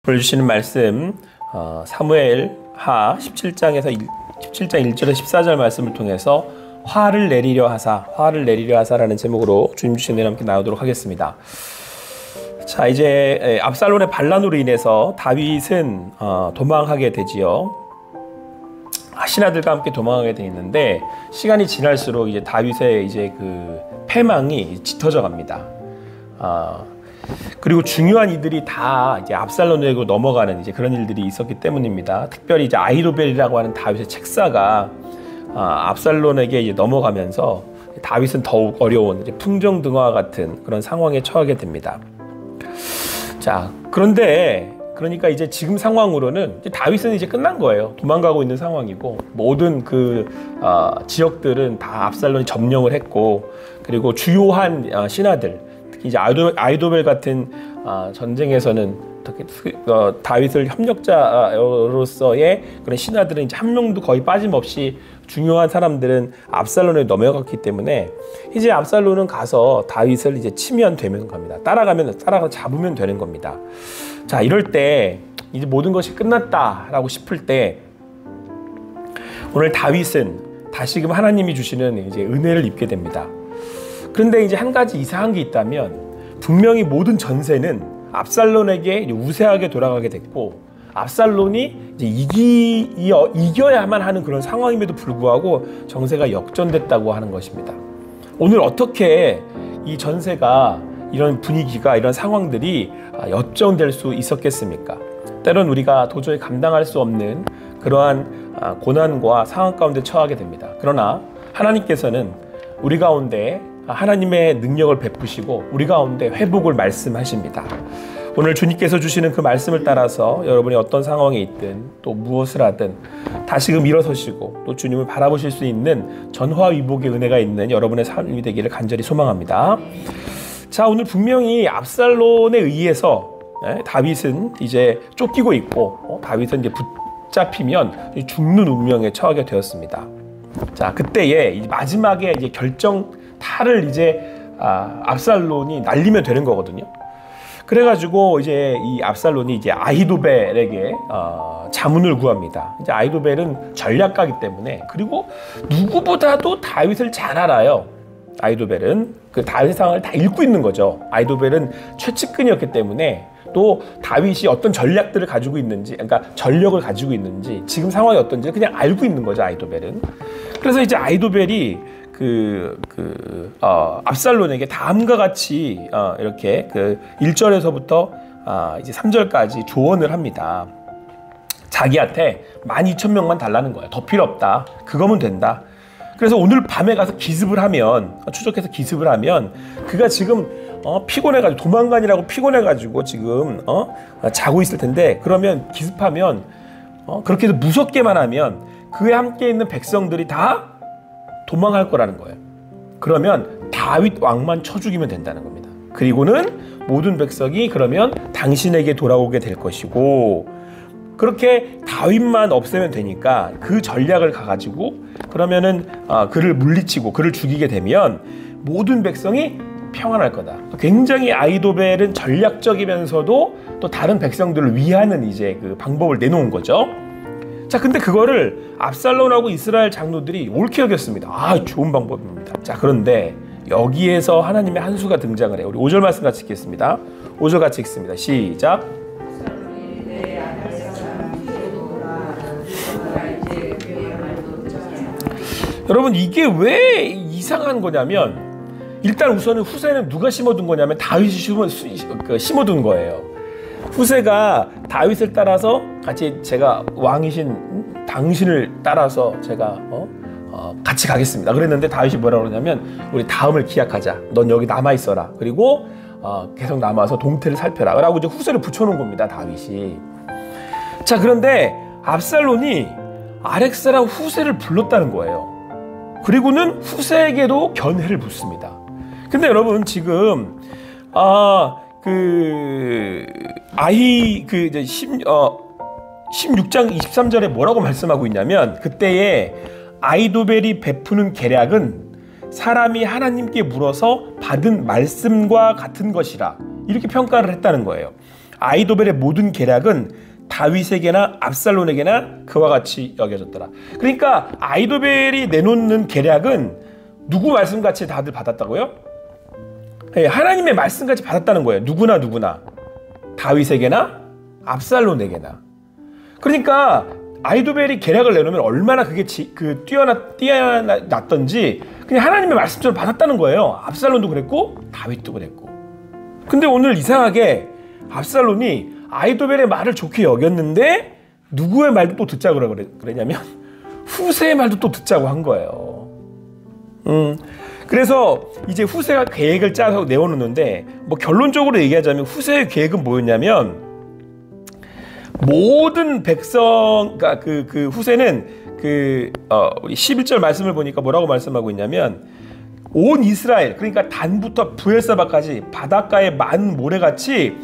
오늘 주시는 말씀 사무엘 하 17장 1절에서 14절 말씀을 통해서 화를 내리려 하사라는 제목으로 주님 주신 은혜와 함께 나누도록 하겠습니다. 자, 이제 압살롬의 반란으로 인해서 다윗은 도망하게 되지요. 신하들과 함께 도망하게 돼 있는데 시간이 지날수록 이제 다윗의 이제 그 패망이 짙어져 갑니다. 그리고 중요한 이들이 다 이제 압살롬에게로 넘어가는 이제 그런 일들이 있었기 때문입니다. 특별히 이제 아히도벨이라고 하는 다윗의 책사가 압살롬에게 이제 넘어가면서 다윗은 더욱 어려운 이제 풍정등화와 같은 그런 상황에 처하게 됩니다. 자, 그러니까 이제 지금 상황으로는 이제 다윗은 이제 끝난 거예요. 도망가고 있는 상황이고 모든 그 지역들은 다 압살롬이 점령을 했고, 그리고 주요한 신하들, 특히 이제 아히도벨 같은 전쟁에서는 다윗을 협력자로서의 그런 신하들은 이제 한 명도 거의 빠짐없이 중요한 사람들은 압살롬에 넘어갔기 때문에 이제 압살롬은 가서 다윗을 이제 치면 되는 겁니다. 따라가 잡으면 되는 겁니다. 자, 이럴 때 이제 모든 것이 끝났다라고 싶을 때 오늘 다윗은 다시금 하나님이 주시는 이제 은혜를 입게 됩니다. 그런데 이제 한 가지 이상한 게 있다면, 분명히 모든 전세는 압살롬에게 우세하게 돌아가게 됐고, 압살롬이 이제 이겨야만 하는 그런 상황임에도 불구하고 정세가 역전됐다고 하는 것입니다. 오늘 어떻게 이 전세가, 이런 분위기가, 이런 상황들이 역전될 수 있었겠습니까? 때론 우리가 도저히 감당할 수 없는 그러한 고난과 상황 가운데 처하게 됩니다. 그러나 하나님께서는 우리 가운데 하나님의 능력을 베푸시고 우리 가운데 회복을 말씀하십니다. 오늘 주님께서 주시는 그 말씀을 따라서 여러분이 어떤 상황에 있든 또 무엇을 하든 다시금 일어서시고 또 주님을 바라보실 수 있는 전화위복의 은혜가 있는 여러분의 삶이 되기를 간절히 소망합니다. 자, 오늘 분명히 압살롬에 의해서 다윗은 이제 쫓기고 있고 다윗은 이제 붙잡히면 죽는 운명에 처하게 되었습니다. 자, 그때에 마지막에 이제 탈을 이제 압살롬이 날리면 되는 거거든요. 그래가지고 이제 이 압살롬이 이제 아히도벨에게 자문을 구합니다. 이제 아히도벨은 전략가이기 때문에, 그리고 누구보다도 다윗을 잘 알아요. 아히도벨은 그 다윗의 상황을 다 읽고 있는 거죠. 아히도벨은 최측근이었기 때문에, 또 다윗이 어떤 전략들을 가지고 있는지, 그러니까 전력을 가지고 있는지, 지금 상황이 어떤지 그냥 알고 있는 거죠, 아히도벨은. 그래서 이제 아히도벨이 압살롬에게 다음과 같이 이렇게 1절에서부터 이제 3절까지 조언을 합니다. 자기한테 12,000명만 달라는 거예요. 더 필요 없다. 그거면 된다. 그래서 오늘 밤에 가서 추적해서 기습을 하면 그가 지금 피곤해가지고, 도망간이라고 피곤해가지고 지금 자고 있을 텐데, 그러면 기습하면 그렇게 해서 무섭게만 하면 그에 함께 있는 백성들이 다 도망할 거라는 거예요. 그러면 다윗 왕만 쳐 죽이면 된다는 겁니다. 그리고는 모든 백성이 그러면 당신에게 돌아오게 될 것이고, 그렇게 다윗만 없애면 되니까 그 전략을 가가지고 그러면은 그를 물리치고 그를 죽이게 되면 모든 백성이 평안할 거다. 굉장히 아히도벨은 전략적이면서도 또 다른 백성들을 위하는 이제 그 방법을 내놓은 거죠. 자, 근데 그거를 압살롬하고 이스라엘 장로들이 옳게 여겼습니다. 좋은 방법입니다. 자, 그런데 여기에서 하나님의 한 수가 등장을 해요. 우리 5절 말씀 같이 읽겠습니다. 5절 같이 읽습니다. 시작. 여러분, 이게 왜 이상한 거냐면, 일단 우선은 후세는 누가 심어둔 거냐면 다윗이 심어둔 거예요. 후세가 다윗을 따라서 제가 왕이신 당신을 따라서 제가 같이 가겠습니다. 그랬는데 다윗이 뭐라고 그러냐면, 우리 다음을 기약하자. 넌 여기 남아있어라. 그리고 계속 남아서 동태를 살펴라. 라고 이제 후세를 붙여놓은 겁니다, 다윗이. 자, 그런데 압살롬이 아렉사랑 후세를 불렀다는 거예요. 그리고는 후세에게도 견해를 묻습니다. 근데 여러분, 지금 16장 23절에 뭐라고 말씀하고 있냐면, 그때에 아히도벨이 베푸는 계략은 사람이 하나님께 물어서 받은 말씀과 같은 것이라, 이렇게 평가를 했다는 거예요. 아히도벨의 모든 계략은 다윗에게나 압살론에게나 그와 같이 여겨졌더라. 그러니까 아히도벨이 내놓는 계략은 누구 말씀같이 다들 받았다고요? 네, 하나님의 말씀같이 받았다는 거예요. 누구나 다윗에게나 압살론에게나. 그러니까 아히도벨이 계략을 내놓으면 얼마나 그게 뛰어났던지 그냥 하나님의 말씀처럼 받았다는 거예요. 압살론도 그랬고 다윗도 그랬고. 근데 오늘 이상하게 압살론이 아히도벨의 말을 좋게 여겼는데 누구의 말도 또 듣자고 그러냐면 후세의 말도 또 듣자고 한 거예요. 그래서 이제 후세가 계획을 짜서 내어놓는데 뭐 결론적으로 얘기하자면 후세의 계획은 뭐였냐면 모든 백성, 그러니까 그 후세는 11절 말씀을 보니까 뭐라고 말씀하고 있냐면 온 이스라엘, 그러니까 단부터 부엘사바까지 바닷가의 많은 모래같이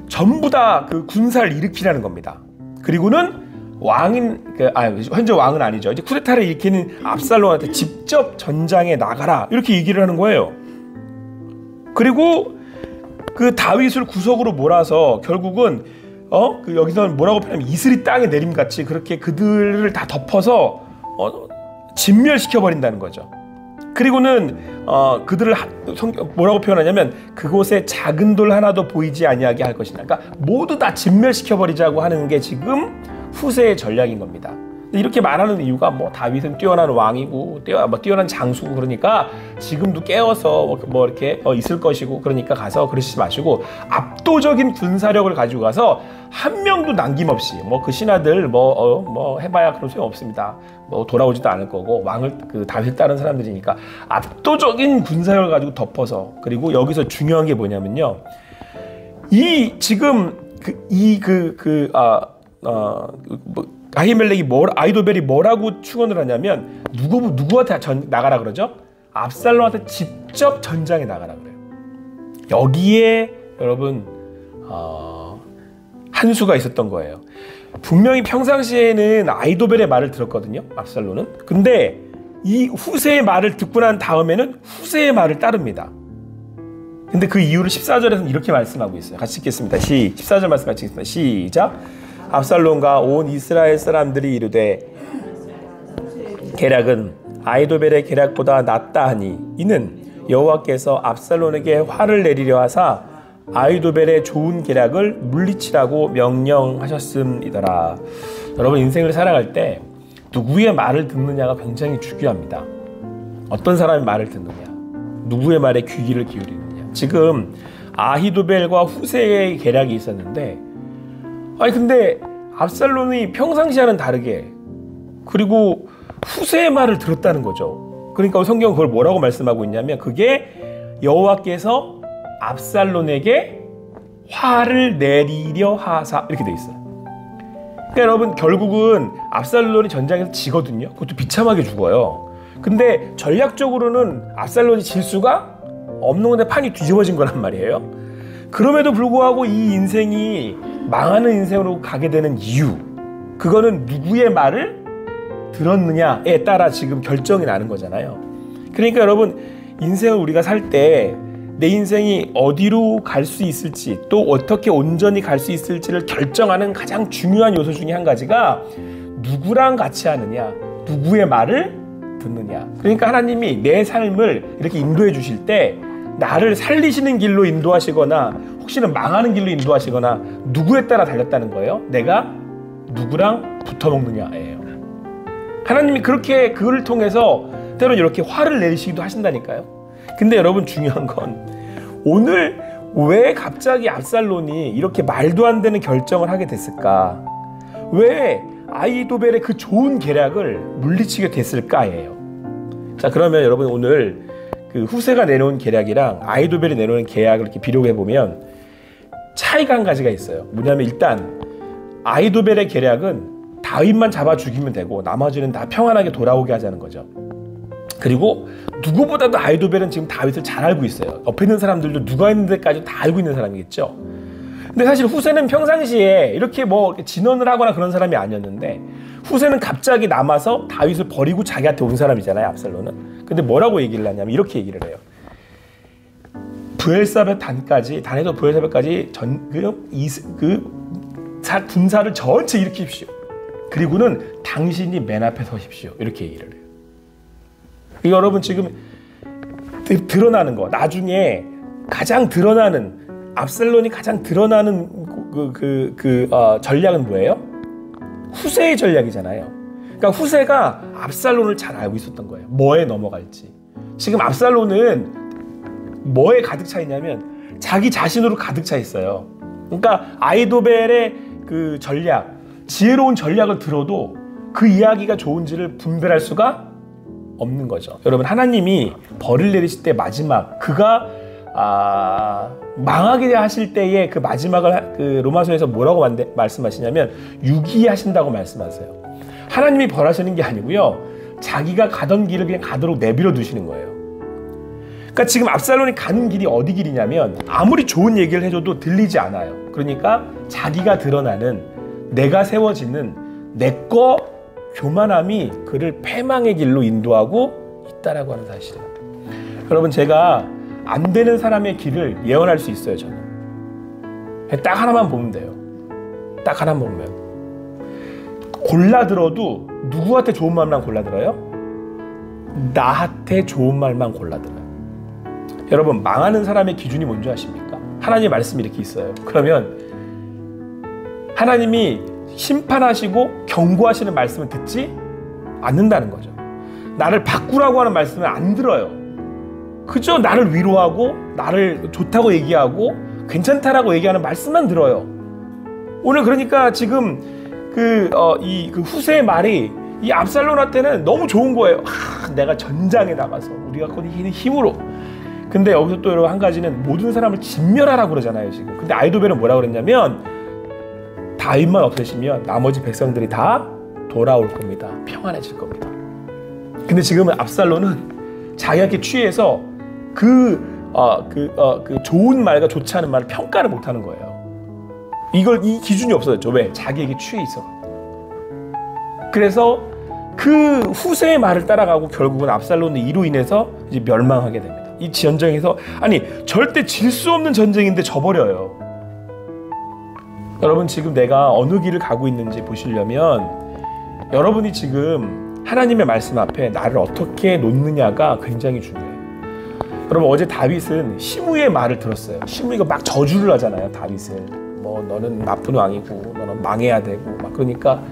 전부 다 그 군사를 일으키라는 겁니다. 그리고는 현재 왕은 아니죠. 이제 쿠데타를 일으키는 압살롬한테 직접 전장에 나가라 이렇게 얘기를 하는 거예요. 그리고 그 다윗을 구석으로 몰아서 결국은 여기서는 뭐라고 표현하면 이슬이 땅에 내림같이 그렇게 그들을 다 덮어서 진멸시켜 버린다는 거죠. 그리고는 그들을 뭐라고 표현하냐면 그곳에 작은 돌 하나도 보이지 아니하게 할 것이다. 그러니까 모두 다 진멸시켜 버리자고 하는 게 지금 후세의 전략인 겁니다. 이렇게 말하는 이유가 뭐 다윗은 뛰어난 왕이고 뛰어난 장수고 그러니까 지금도 깨어서 뭐 이렇게 있을 것이고 그러니까 가서 그러시지 마시고 압도적인 군사력을 가지고 가서 한 명도 남김없이 뭐 그 신하들 뭐 해봐야 그런 소용 없습니다. 뭐 돌아오지도 않을 거고 왕을 그 다윗 따른 사람들이니까 압도적인 군사력을 가지고 덮어서 그리고 여기서 중요한 게 뭐냐면요. 이 지금 아히도벨이 뭐라고 축원을 하냐면 누구한테 나가라 그러죠? 압살롬한테 직접 전장에 나가라 그래요. 여기에 여러분 한 수가 있었던 거예요. 분명히 평상시에는 아히도벨의 말을 들었거든요. 압살롬은. 근데 이 후세의 말을 듣고 난 다음에는 후세의 말을 따릅니다. 근데 그 이유를 14절에서는 이렇게 말씀하고 있어요. 같이 읽겠습니다. 14절 말씀 같이 읽겠습니다. 시작. 압살롬과 온 이스라엘 사람들이 이르되 계략은 아히도벨의 계략보다 낫다 하니 이는 여호와께서 압살롬에게 화를 내리려 하사 아히도벨의 좋은 계략을 물리치라고 명령하셨음이더라. 여러분 인생을 살아갈 때 누구의 말을 듣느냐가 굉장히 중요합니다. 어떤 사람의 말을 듣느냐, 누구의 말에 귀를 기울이느냐. 지금 아히도벨과 후세의 계략이 있었는데 근데 압살롬이 평상시와는 다르게 그리고 후세의 말을 들었다는 거죠. 그러니까 성경은 그걸 뭐라고 말씀하고 있냐면 그게 여호와께서 압살롬에게 화를 내리려 하사 이렇게 돼 있어요. 그러니까 여러분 결국은 압살롬이 전장에서 지거든요. 그것도 비참하게 죽어요. 근데 전략적으로는 압살롬이 질 수가 없는 건데 판이 뒤집어진 거란 말이에요. 그럼에도 불구하고 이 인생이 망하는 인생으로 가게 되는 이유, 그거는 누구의 말을 들었느냐에 따라 지금 결정이 나는 거잖아요. 그러니까 여러분 인생을 우리가 살 때 내 인생이 어디로 갈 수 있을지 또 어떻게 온전히 갈 수 있을지를 결정하는 가장 중요한 요소 중에 한 가지가 누구랑 같이 하느냐, 누구의 말을 듣느냐. 그러니까 하나님이 내 삶을 이렇게 인도해 주실 때 나를 살리시는 길로 인도하시거나 혹시는 망하는 길로 인도하시거나 누구에 따라 달렸다는 거예요. 내가 누구랑 붙어먹느냐예요. 하나님이 그렇게 그걸 통해서 때로는 이렇게 화를 내리시기도 하신다니까요. 근데 여러분 중요한 건 오늘 왜 갑자기 압살롬이 이렇게 말도 안 되는 결정을 하게 됐을까? 왜 아히도벨의 그 좋은 계략을 물리치게 됐을까예요. 자, 그러면 여러분 오늘 그 후세가 내놓은 계략이랑 아히도벨이 내놓은 계략을 이렇게 비교해 보면 차이가 한 가지가 있어요. 뭐냐면 일단 아히도벨의 계략은 다윗만 잡아 죽이면 되고 나머지는 다 평안하게 돌아오게 하자는 거죠. 그리고 누구보다도 아히도벨은 지금 다윗을 잘 알고 있어요. 옆에 있는 사람들도 누가 있는데까지 다 알고 있는 사람이겠죠. 근데 사실 후세는 평상시에 이렇게 뭐 진언을 하거나 그런 사람이 아니었는데 후세는 갑자기 남아서 다윗을 버리고 자기한테 온 사람이잖아요. 압살롬은. 근데 뭐라고 얘기를 하냐면 이렇게 얘기를 해요. 브엘사벳 단에서 브엘사벳까지 군사를 전체 일으키십시오. 그리고는 당신이 맨 앞에 서십시오. 이렇게 얘기를 해요. 여러분 지금 드러나는 거, 나중에 가장 드러나는, 압살론이 가장 드러나는 전략은 뭐예요? 후세의 전략이잖아요. 그러니까 후세가 압살론을 잘 알고 있었던 거예요. 뭐에 넘어갈지. 지금 압살론은 뭐에 가득 차 있냐면 자기 자신으로 가득 차 있어요. 그러니까 아이도벨의 그 전략, 지혜로운 전략을 들어도 그 이야기가 좋은지를 분별할 수가 없는 거죠. 여러분, 하나님이 벌을 내리실 때 마지막, 그가 망하게 하실 때의 그 마지막을 그 로마서에서 뭐라고 말씀하시냐면 유기하신다고 말씀하세요. 하나님이 벌하시는 게 아니고요, 자기가 가던 길을 그냥 가도록 내버려 두시는 거예요. 그러니까 지금 압살론이 가는 길이 어디 길이냐면 아무리 좋은 얘기를 해줘도 들리지 않아요. 그러니까 자기가 드러나는, 내가 세워지는 내거 교만함이 그를 패망의 길로 인도하고 있다라고 하는 사실이에요. 여러분, 제가 안 되는 사람의 길을 예언할 수 있어요. 저는 딱 하나만 보면 돼요. 딱 하나만 보면 골라들어도 누구한테 좋은 말만 골라들어요? 나한테 좋은 말만 골라들어요. 여러분, 망하는 사람의 기준이 뭔지 아십니까? 하나님의 말씀이 이렇게 있어요. 그러면 하나님이 심판하시고 경고하시는 말씀을 듣지 않는다는 거죠. 나를 바꾸라고 하는 말씀을 안 들어요. 그저 나를 위로하고 나를 좋다고 얘기하고 괜찮다라고 얘기하는 말씀만 들어요. 오늘 그러니까 지금 그 후세의 말이 이 압살론한테는 너무 좋은 거예요. 내가 전장에 나가서 우리가 거기 힘으로. 근데 여기서 또 여러분, 한 가지는 모든 사람을 진멸하라고 그러잖아요 지금. 근데 아이도벨은 뭐라고 그랬냐면 다윗만 없애시면 나머지 백성들이 다 돌아올 겁니다. 평안해질 겁니다. 근데 지금은 압살론은 자기한테 취해서 그 좋은 말과 좋지 않은 말을 평가를 못하는 거예요. 이 기준이 없어졌죠. 왜? 자기에게 취해 있어. 그래서 그 후세의 말을 따라가고 결국은 압살론의 이로 인해서 이제 멸망하게 됩니다. 이 전쟁에서, 아니 절대 질 수 없는 전쟁인데 져버려요. 여러분, 지금 내가 어느 길을 가고 있는지 보시려면 여러분이 지금 하나님의 말씀 앞에 나를 어떻게 놓느냐가 굉장히 중요해요. 여러분, 어제 다윗은 시므이의 말을 들었어요. 시므이가 막 저주를 하잖아요, 다윗을. 뭐 너는 나쁜 왕이고 너는 망해야 되고 막. 그러니까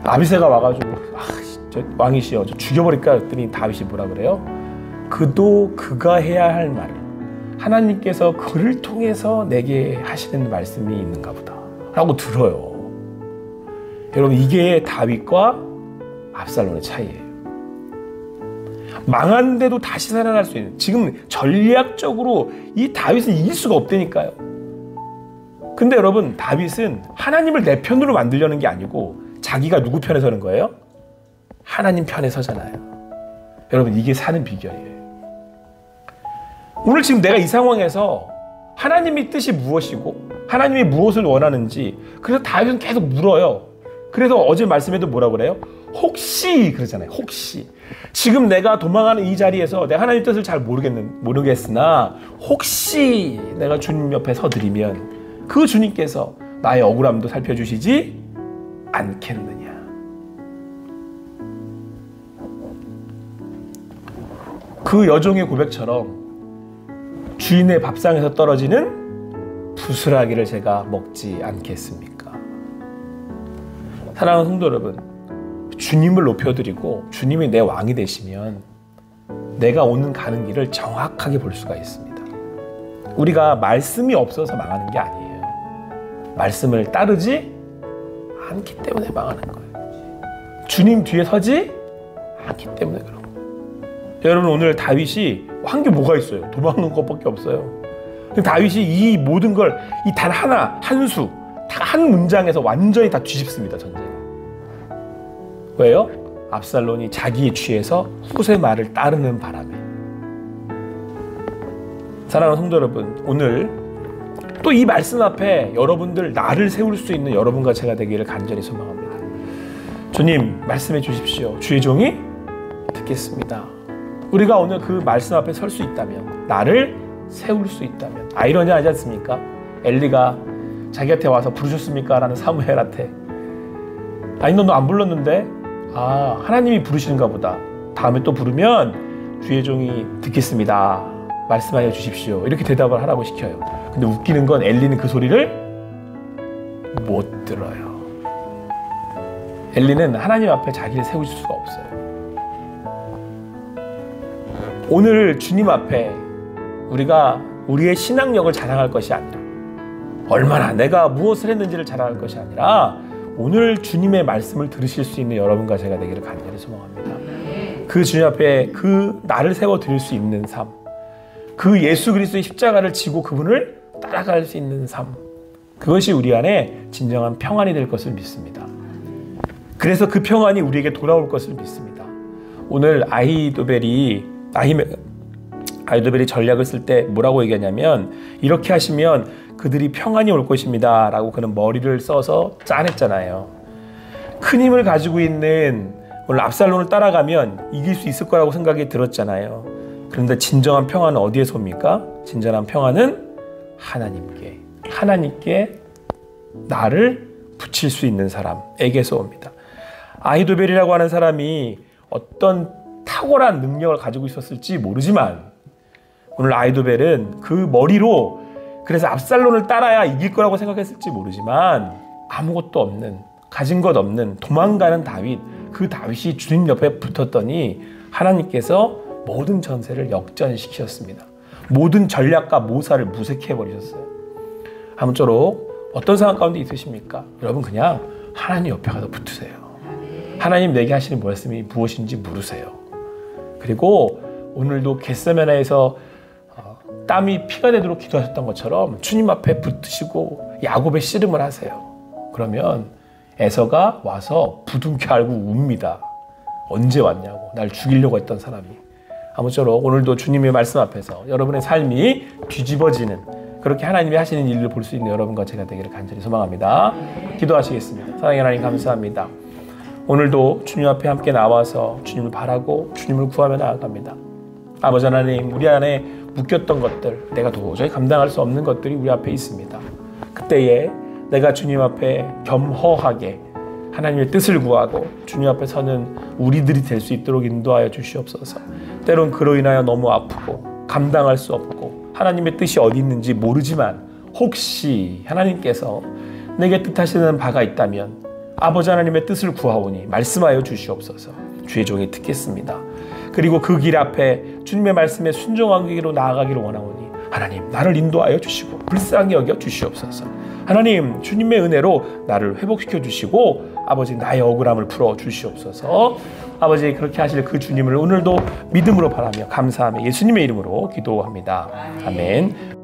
아비새가 와가지고 저 왕이시여 저 죽여버릴까 했더니 다윗이 뭐라 그래요? 그도 그가 해야 할 말을 하나님께서 그를 통해서 내게 하시는 말씀이 있는가 보다 라고 들어요. 여러분, 이게 다윗과 압살론의 차이예요. 망한데도 다시 살아날 수 있는, 지금 전략적으로 이 다윗은 이길 수가 없다니까요. 근데 여러분, 다윗은 하나님을 내 편으로 만들려는 게 아니고 자기가 누구 편에 서는 거예요? 하나님 편에 서잖아요. 여러분, 이게 사는 비결이에요. 오늘 지금 내가 이 상황에서 하나님의 뜻이 무엇이고 하나님이 무엇을 원하는지, 그래서 다윗은 계속 물어요. 그래서 어제 말씀에도 뭐라고 그래요? 혹시 그러잖아요. 혹시 지금 내가 도망하는 이 자리에서 내가 하나님의 뜻을 잘 모르겠으나 혹시 내가 주님 옆에 서드리면 그 주님께서 나의 억울함도 살펴주시지 않겠느냐. 그 여종의 고백처럼 주인의 밥상에서 떨어지는 부스라기를 제가 먹지 않겠습니까? 사랑하는 성도 여러분, 주님을 높여드리고 주님이 내 왕이 되시면 내가 오는 가는 길을 정확하게 볼 수가 있습니다. 우리가 말씀이 없어서 망하는 게 아니에요. 말씀을 따르지 않기 때문에 망하는 거예요. 주님 뒤에 서지 않기 때문에 그런 거예요. 여러분, 오늘 다윗이 한 게 뭐가 있어요? 도망간 것밖에 없어요. 다윗이 이 모든 걸 이 단 하나, 한 수, 한 문장에서 완전히 다 뒤집습니다, 전쟁. 왜요? 압살론이 자기에 취해서 후세 말을 따르는 바람에. 사랑하는 성도 여러분, 오늘 또 이 말씀 앞에 여러분들, 나를 세울 수 있는 여러분과 제가 되기를 간절히 소망합니다. 주님, 말씀해 주십시오. 주의 종이 듣겠습니다. 우리가 오늘 그 말씀 앞에 설 수 있다면 나를 세울 수 있다면. 아이러니하지 않습니까? 엘리가 자기한테 와서 부르셨습니까? 라는 사무엘한테. 아니 너 안 불렀는데? 아 하나님이 부르시는가 보다. 다음에 또 부르면 주의 종이 듣겠습니다. 말씀하여 주십시오. 이렇게 대답을 하라고 시켜요. 근데 웃기는 건 엘리는 그 소리를 못 들어요. 엘리는 하나님 앞에 자기를 세우실 수가 없어요. 오늘 주님 앞에 우리가 우리의 신앙력을 자랑할 것이 아니라, 얼마나 내가 무엇을 했는지를 자랑할 것이 아니라, 오늘 주님의 말씀을 들으실 수 있는 여러분과 제가 되기를 간절히 소망합니다. 그 주님 앞에 그 나를 세워 드릴 수 있는 삶, 그 예수 그리스도의 십자가를 지고 그분을 따라갈 수 있는 삶, 그것이 우리 안에 진정한 평안이 될 것을 믿습니다. 그래서 그 평안이 우리에게 돌아올 것을 믿습니다. 오늘 아히도벨이 전략을 쓸 때 뭐라고 얘기하냐면, 이렇게 하시면 그들이 평안이 올 것입니다 라고 그는 머리를 써서 짜냈잖아요. 큰 힘을 가지고 있는 오늘 압살롬을 따라가면 이길 수 있을 거라고 생각이 들었잖아요. 그런데 진정한 평안은 어디에서 옵니까? 진정한 평안은 하나님께 나를 붙일 수 있는 사람에게서 옵니다. 아히도벨이라고 하는 사람이 어떤 탁월한 능력을 가지고 있었을지 모르지만, 오늘 아히도벨은 그 머리로 그래서 압살롬을 따라야 이길 거라고 생각했을지 모르지만, 아무것도 없는, 가진 것 없는 도망가는 다윗, 그 다윗이 주님 옆에 붙었더니 하나님께서 모든 전세를 역전시키셨습니다. 모든 전략과 모사를 무색해버리셨어요. 아무쪼록 어떤 상황 가운데 있으십니까? 여러분 그냥 하나님 옆에 가서 붙으세요. 하나님 내게 하시는 말씀이 무엇인지 물으세요. 그리고 오늘도 겟세마네에서 땀이 피가 되도록 기도하셨던 것처럼 주님 앞에 붙으시고 야곱의 씨름을 하세요. 그러면 에서가 와서 부둥켜 안고 웁니다. 언제 왔냐고, 날 죽이려고 했던 사람이. 아무쪼록 오늘도 주님의 말씀 앞에서 여러분의 삶이 뒤집어지는, 그렇게 하나님이 하시는 일을 볼 수 있는 여러분과 제가 되기를 간절히 소망합니다. 기도하시겠습니다. 사랑의 하나님 감사합니다. 오늘도 주님 앞에 함께 나와서 주님을 바라고 주님을 구하며 나아갑니다. 아버지 하나님, 우리 안에 묶였던 것들, 내가 도저히 감당할 수 없는 것들이 우리 앞에 있습니다. 그때에 내가 주님 앞에 겸허하게 하나님의 뜻을 구하고 주님 앞에 서는 우리들이 될 수 있도록 인도하여 주시옵소서. 때론 그로 인하여 너무 아프고 감당할 수 없고 하나님의 뜻이 어디 있는지 모르지만, 혹시 하나님께서 내게 뜻하시는 바가 있다면 아버지 하나님의 뜻을 구하오니 말씀하여 주시옵소서. 주의 종이 듣겠습니다. 그리고 그 길 앞에 주님의 말씀에 순종하는 길로 나아가기를 원하오니 하나님 나를 인도하여 주시고 불쌍히 여겨 주시옵소서. 하나님 주님의 은혜로 나를 회복시켜 주시고 아버지 나의 억울함을 풀어 주시옵소서. 아버지 그렇게 하실 그 주님을 오늘도 믿음으로 바라며 감사하며 예수님의 이름으로 기도합니다. 아멘.